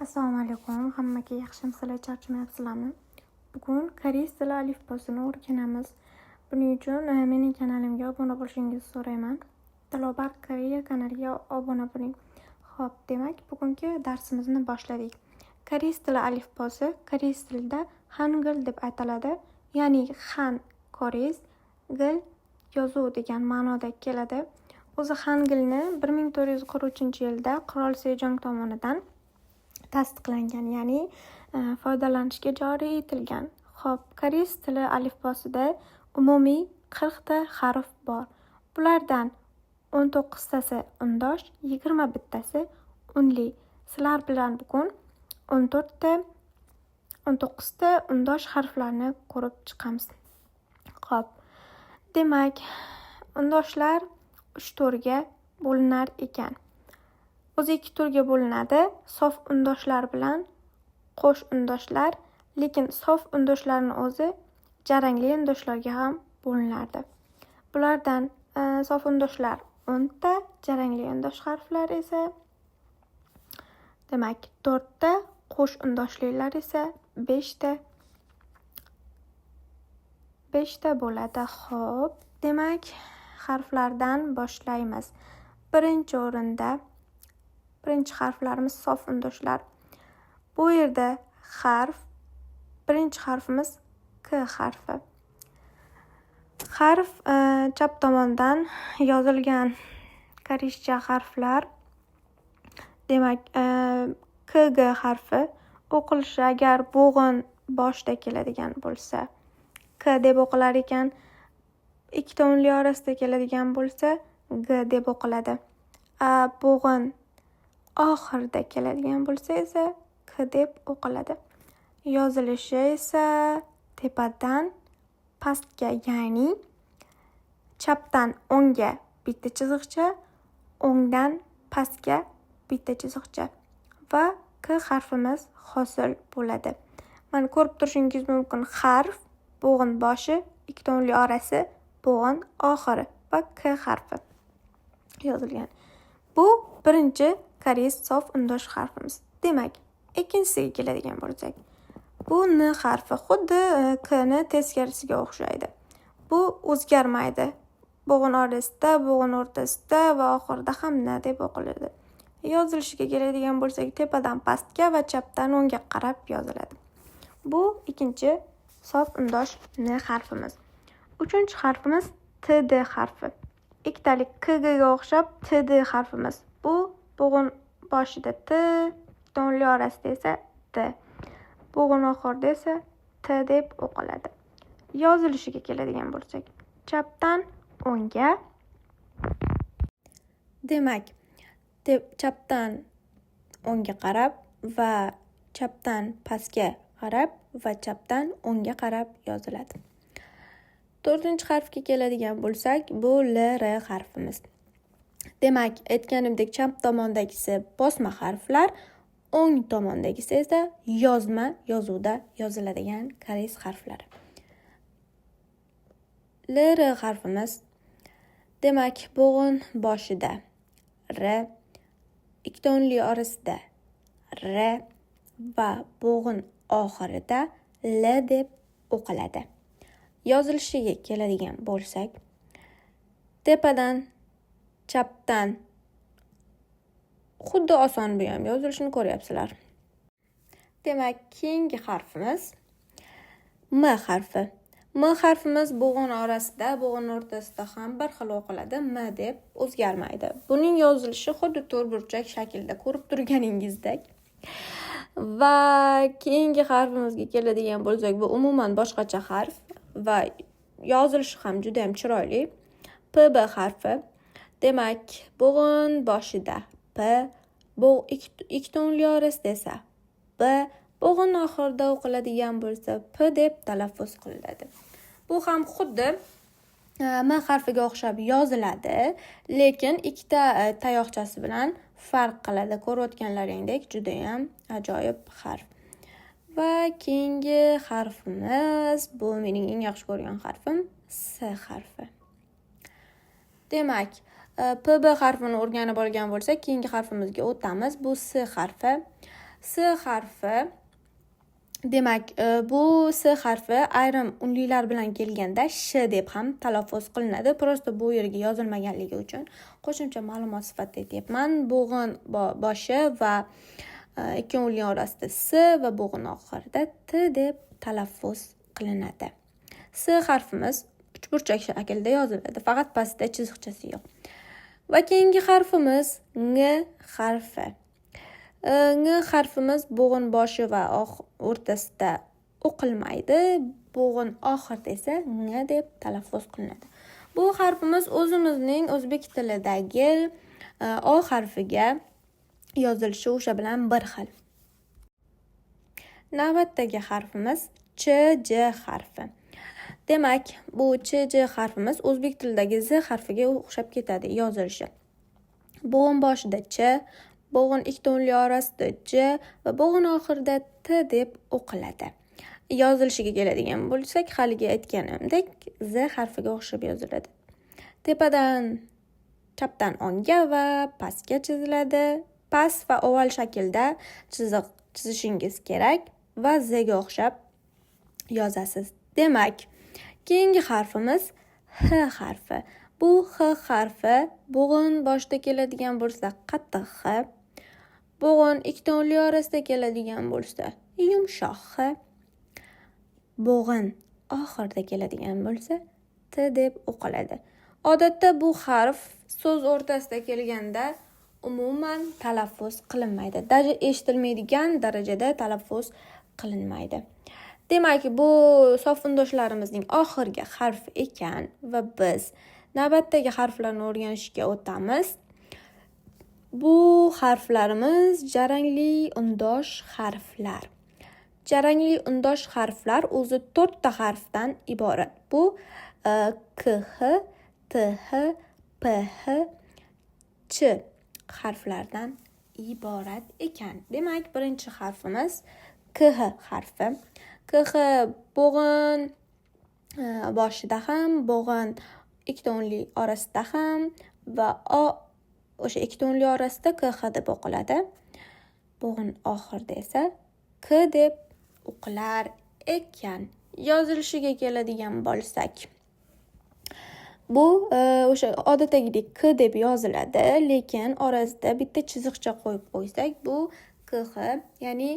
Assalomu alaykum. Hammaga yaxshimisizlar, charchamayapsizlarmi? Bugun koreys tili alifbosini o'rganamiz. Buning uchun mening kanalimga obuna bo'lishingizni so'rayman. Dilobar Koreya kanaliga obuna bo'ling. Xo'p, demak, bugungi darsimizni boshladik. Koreys tili alifbosi koreys tilida hangul deb aytiladi. Ya'ni han koreys, gil yozuv degan ma'noda keladi. O'zi hangulni 1443-yilda Qirol Sejong tomonidan tasdiqlangan, ya'ni foydalanishga joriy etilgan. Xo'p, koreys tili alifbosida umumiy 40 ta harf bor. Bulardan 19 tasi undosh, 21 tasi unli. Sizlar bilan bugun 19 ta undosh harflarni ko'rib chiqamiz. Xo'p, demak, undoshlar 3 turga bo'linar ekan. O'zi 2 turga bo'linadi: sof undoshlar bilan qo'sh undoshlar. Lekin sof undoshlarning o'zi jarangli undoshlarga ham bo'linadi. Bulardan sof undoshlar 10 ta, jarangli undosh harflar esa demak 4 ta, qo'sh undoshlilar esa 5 ta bo'ladi. Xo'p, demak, harflardan boshlaymiz. Birinchi harflarimiz sof undoshlar. Bu yerda birinchi harfimiz K harfi. Harf chap tomondan yozilgan koreyscha harflar. Demak, KG harfi o'qilishi agar bo'g'in boshida keladigan bo'lsa K deb o'qilar ekan, ikkita unli orasida keladigan bo'lsa G deb o'qiladi. Bo'g'in oxirida keladigan bo'lsa esa K deb o'qiladi. Yozilishi esa tepadan pastga, ya'ni chapdan o'ngga bitta chiziqcha, o'ngdan pastga bitta chiziqcha va K harfimiz hosil bo'ladi. Mana ko'rib turishingiz mumkin, harf, bo'g'in boshi, ikkita unli orasi, bo'g'in oxiri va K harfi yozilgan. Bu birinchi koreys sof undosh harfimiz. Demak, ikkinchisiga keladigan bo'lsak, bu N harfi xuddi K ni teskarisiga o'xshaydi. Bu o'zgarmaydi. Bo'g'in orasida, bo'g'in o'rtasida va oxirida ham N deb o'qiladi. Yozilishiga keladigan bo'lsak, tepadan pastga va chapdan o'ngga qarab yoziladi. Bu ikkinchi sof undosh N harfimiz. Uchinchi harfimiz TD harfi. Ikkitalik KG ga o'xshab TD harfimiz. Bu bo'g'in boshida T, tonli orasida esa T. Bo'g'in oxirida esa T deb o'qiladi. Yozilishiga keladigan bo'lsak, chapdan o'ngga. Demak, chapdan o'ngga qarab va chapdan pastga qarab va chapdan o'ngga qarab yoziladi. To'rtinchi harfga keladigan bo'lsak, bu LR harfimiz. Demak, aytganimdek, chap tomondagisi bosma harflar, o'ng tomondagisi esa yozuvda yoziladigan koreys harflari. LR harfimiz, demak, bo'g'in boshida R, ikkita unli orasida R va bo'g'in oxirida L deb o'qiladi. Yozilishiga keladigan bo'lsak, tepadan chapdan xuddi oson bu ham yozilishini ko'ryapsizlar. Demak, keyingi harfimiz M harfi. M harfimiz bo'g'in orasida, bo'g'in o'rtasida ham bir xil o'qiladi. M deb o'zgarmaydi. Buning yozilishi xuddi to'rtburchak shaklda ko'rib turganingizdek. Va keyingi harfimizga keladigan bo'lsak, bu umuman boshqacha harf va yozilishi ham juda ham chiroyli. PB harfi. Demak, bo'g'in boshida P, ikkita unli orasida esa B, bo'g'in oxirida o'qiladigan bo'lsa P deb talaffuz qilinadi. Bu ham xuddi M harfiga o'xshab yoziladi, lekin ikkita tayoqchasi bilan farq qiladi. Ko'rayotganlaringdek juda ham ajoyib harf. Va keyingi harfimiz, bu mening eng yaxshi ko'rgan harfim, S harfi. Demak, PB harfini o'rganib olgan bo'lsak, keyingi harfimizga o'tamiz. Bu S harfi. S harfi, demak, bu S harfi ayrim unlilar bilan kelganda sh deb ham talaffuz qilinadi. Prosta bu yerga yozilmaganligi uchun qo'shimcha ma'lumot sifatida aytyapman. Bo'g'in boshi va ikki unli orasida S va bo'g'in oxirida T deb talaffuz qilinadi. S harfimiz uchburchak shaklda yoziladi, faqat pastda chiziqchasi yo'q. Va keyingi harfimiz Ng harfi. Ng harfimiz bo'g'in boshi va o'rtasida o'qilmaydi. Bo'g'in oxirida esa Ng deb talaffuz qilinadi. Bu harfimiz o'zimizning o'zbek tilidagi O harfiga yozilishi o'sha bilan bir xil. Navbatdagi harfimiz Ch harfi. Demak, bu Ch harfimiz o'zbek tilidagi Z harfiga o'xshab ketadi yozilishi. Bo'g'in boshida Ch, bo'g'in ikkita unli orasida J va bo'g'in oxirida T deb o'qiladi. Yozilishiga keladigan bo'lsak, haligi aytganimdek Z harfiga o'xshab yoziladi. Tepadan chapdan o'ngga va pastga chiziladi. Past va oval shaklda chiziq chizishingiz kerak va Z ga o'xshab yozasiz. Demak, keyingi harfimiz H harfi. Bu H harfi bo'g'in boshida keladigan bo'lsa qattiq H, bo'g'in ikkita unli orasida keladigan bo'lsa yumshoq H, bo'g'in oxirida keladigan bo'lsa T deb o'qiladi. Odatda bu harf so'z o'rtasida kelganda umuman talaffuz qilinmaydi. Даже eshitilmaydigan darajada talaffuz qilinmaydi. Demak, bu so'findoshlarimizning oxirgi harfi ekan va biz navbatdagi harflarni o'rganishga o'tamiz. Bu harflarimiz jarangli undosh harflar. Jarangli undosh harflar o'zi 4 ta harfdan iborat. Bu KH, TH, PH, Ch harflardan iborat ekan. Demak, birinchi harfimiz KH harfi. KH bo'g'in boshida ham, bo'g'in ikkita unli orasida ham va o'sha ikkita unli orasida KH deb o'qiladi. Bo'g'in oxirida esa K deb o'qilar ekan. Yozilishiga keladigan bo'lsak, bu o'sha odatdagidek K deb yoziladi, lekin orasida bitta chiziqcha qo'yib qo'ysak, bu KH, ya'ni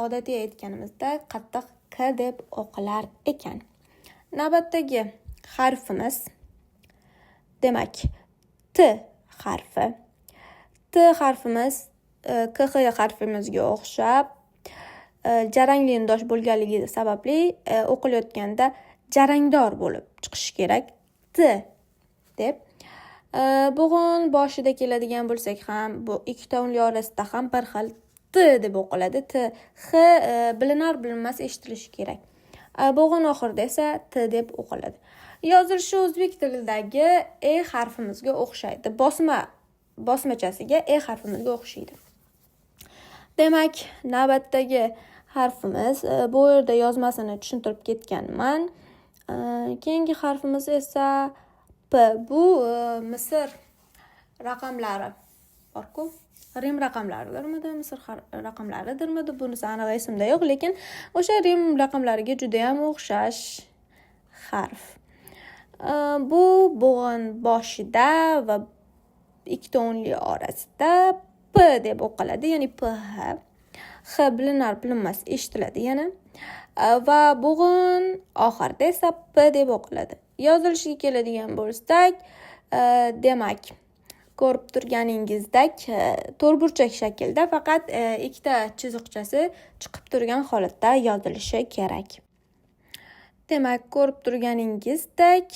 odatiy aytganimizda qattiq K deb o'qilar ekan. Navbatdagi harfimiz, demak, T harfi. T harfimiz KH harfimizga o'xshab jarangli undosh bo'lganligi sababli o'qilayotganda jarangdor bo'lib chiqishi kerak. T deb. Bo'g'in boshida keladigan bo'lsak ham, bu ikkita unli orasida ham bir xil T deb o'qiladi. T, H bilinar bilinmas eshitilishi kerak. Bo'g'in oxirida esa T deb o'qiladi. Yozilishi o'zbek tilidagi E harfimizga o'xshaydi. Bosmachasiga E harfimizga o'xshaydi. Demak, navbatdagi harfimiz, bu yerda yozmasini tushuntirib ketganman. Keyingi harfimiz esa P. Bu Misr raqamlari bor-ku. Rim raqamlaridirmidi, Misr raqamlaridirmidi, bunisi aniq esimda yo'q, lekin o'sha Rim raqamlariga juda ham o'xshash harf. Bu bo'g'in boshida va ikkita unli orasida P deb o'qiladi, ya'ni PH. H bilinar bilinmas eshitiladi yana. Va bo'g'in oxirida esa P deb o'qiladi. Yozilishiga keladigan bo'lsak, demak, ko'rib turganingizdek to'rtburchak shaklda, faqat ikkita chiziqchasi chiqib turgan holatda yozilishi kerak. Demak, ko'rib turganingizdek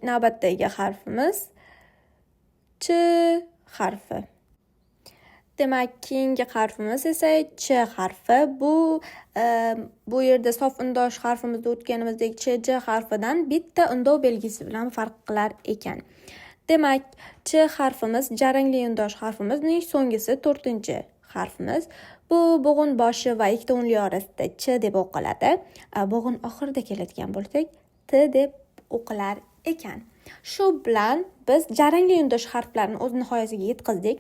navbatdagi harfimiz Ch harfi. Demak, keyingi harfimiz esa Ch harfi. Bu yerda sof undosh harfimizda o'tganimizdek Ch harfidan bitta undov belgisi bilan farq qilar ekan. Demak, Ch harfimiz jarangli undosh harfimizning so'nggisi 4-harfimiz. Bu bo'g'in boshi va ikkita unli orasida Ch deb o'qiladi. Bo'g'in oxirida keladigan bo'lsak, T deb o'qilar ekan. Shu bilan biz jarangli undosh harflarni o'z nihoyasiga yetkazdik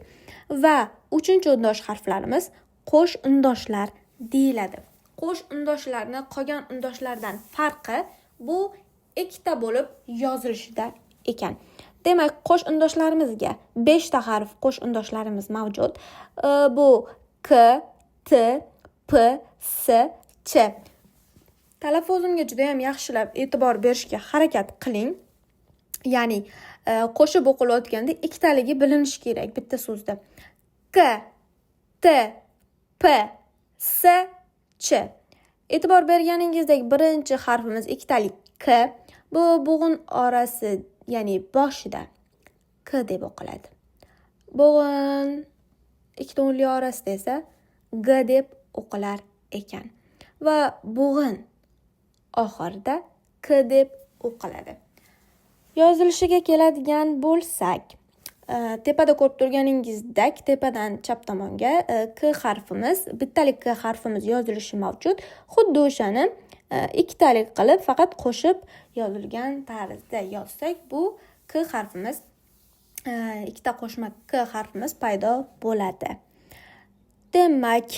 va 3-undosh harflarimiz qo'sh undoshlar deyiladi. Qo'sh undoshlarni qolgan undoshlardan farqi bu ikkita bo'lib yozilishida ekan. Demak, qo'sh undoshlarimizga 5 ta harf qo'sh undoshlarimiz mavjud. Bu K, T, P, S, Ch. Talaffuzimga juda ham yaxshilab e'tibor berishga harakat qiling. Ya'ni qo'shib o'qilayotganda ikkitaligi bilinishi kerak bitta so'zda. K, T, P, S, Ch. E'tibor berganingizdek birinchi harfimiz ikkitalik K. Bu bo'g'in orasi, ya'ni boshida K deb o'qiladi. Bo'g'in ikkita unli orasida esa G deb o'qilar ekan. Va bo'g'in oxirida K deb o'qiladi. Yozilishiga keladigan bo'lsak, tepada ko'rib turganingizdek, tepadan chap tomonga K harfimiz, bittalik K harfimiz yozilishi mavjud. Xuddi o'shani ikkitalik qilib faqat qo'shib yozilgan tarzda yozsak, bu K harfimiz, ikkita qo'shma K harfimiz paydo bo'ladi. Demak,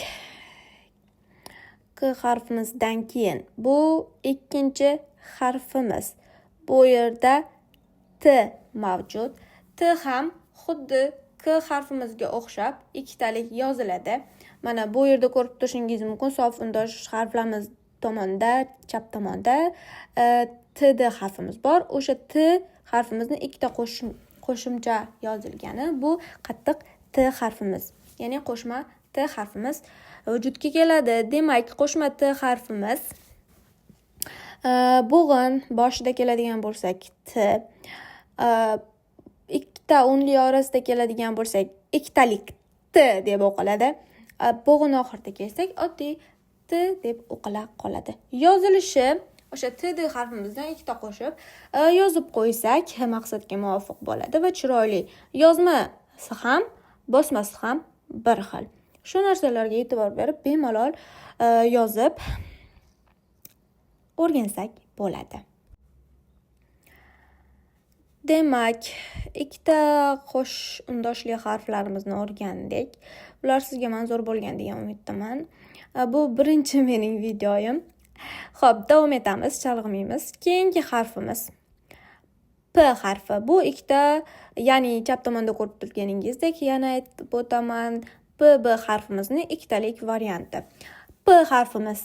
K harfimizdan keyin bu ikkinchi harfimiz. Bu yerda T mavjud. T ham xuddi K harfimizga o'xshab ikkitalik yoziladi. Mana bu yerda ko'rib turishingiz mumkin, sof undosh harflarimiz tomonda, chap tomonda T harfimiz bor. O'sha T harfimizni ikkita qo'shimcha yozilgani, bu qattiq T harfimiz, ya'ni qo'shma T harfimiz vujudga keladi. Demak, qo'shma T harfimiz bo'g'in boshida keladigan bo'lsak T, ikkita unli orasida keladigan bo'lsak ikkitalik T deb o'qiladi. Bo'g'in oxirida kelsak oddiy T deb o'qila qoladi. Yozilishi o'sha T harfimizdan ikkita qo'shib yozib qo'ysak maqsadga muvofiq bo'ladi va chiroyli. Yozmasi ham, bosmasi ham bir xil. Shu narsalarga e'tibor berib bemalol yozib o'rgansak bo'ladi. Demak, ikkita qo'sh undoshli harflarimizni o'rgandik. Ular sizga manzur bo'lgan degan umiddaman. Bu birinchi mening videoyim. Xo'p, davom etamiz, chalg'imaymiz. Keyingi harfimiz P harfi. Bu ikkita, ya'ni chap tomonda ko'rib turganingizdek, yana aytib o'taman, P harfimizning ikkitalik varianti. P harfimiz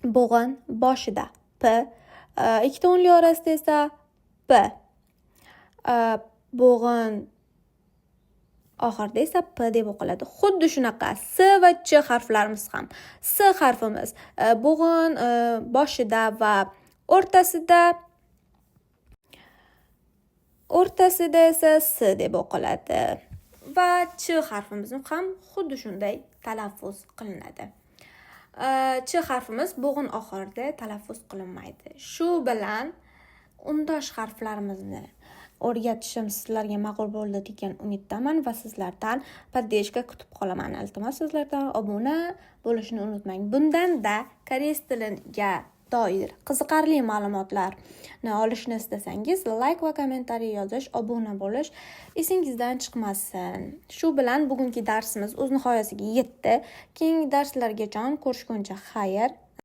bo'g'in boshida P, ikkita unli orasida esa P. Bo'g'in oxirida esa P deb o'qiladi. Xuddi shunaqa S va Ch harflarimiz ham. S harfimiz bo'g'in boshida va o'rtasida esa S deb o'qiladi. Va Ch harfimiz ham xuddi shunday talaffuz qilinadi. Ch harfimiz bo'g'in oxirida talaffuz qilinmaydi. Shu bilan undosh harflarimizni o'rgatishim sizlarga ma'qul bo'ldi degan umiddaman va sizlardan poddержка kutib qolaman. Iltimos, sizlardan obuna bo'lishni unutmang. Bundanda koreys tiliga doir qiziqarli ma'lumotlarni olishni istasangiz, like va kommentariy yozish, obuna bo'lish esingizdan chiqmasin. Shu bilan bugungi darsimiz o'z nihoyasiga yetdi. Keyingi darslargacha ko'rishguncha xayr.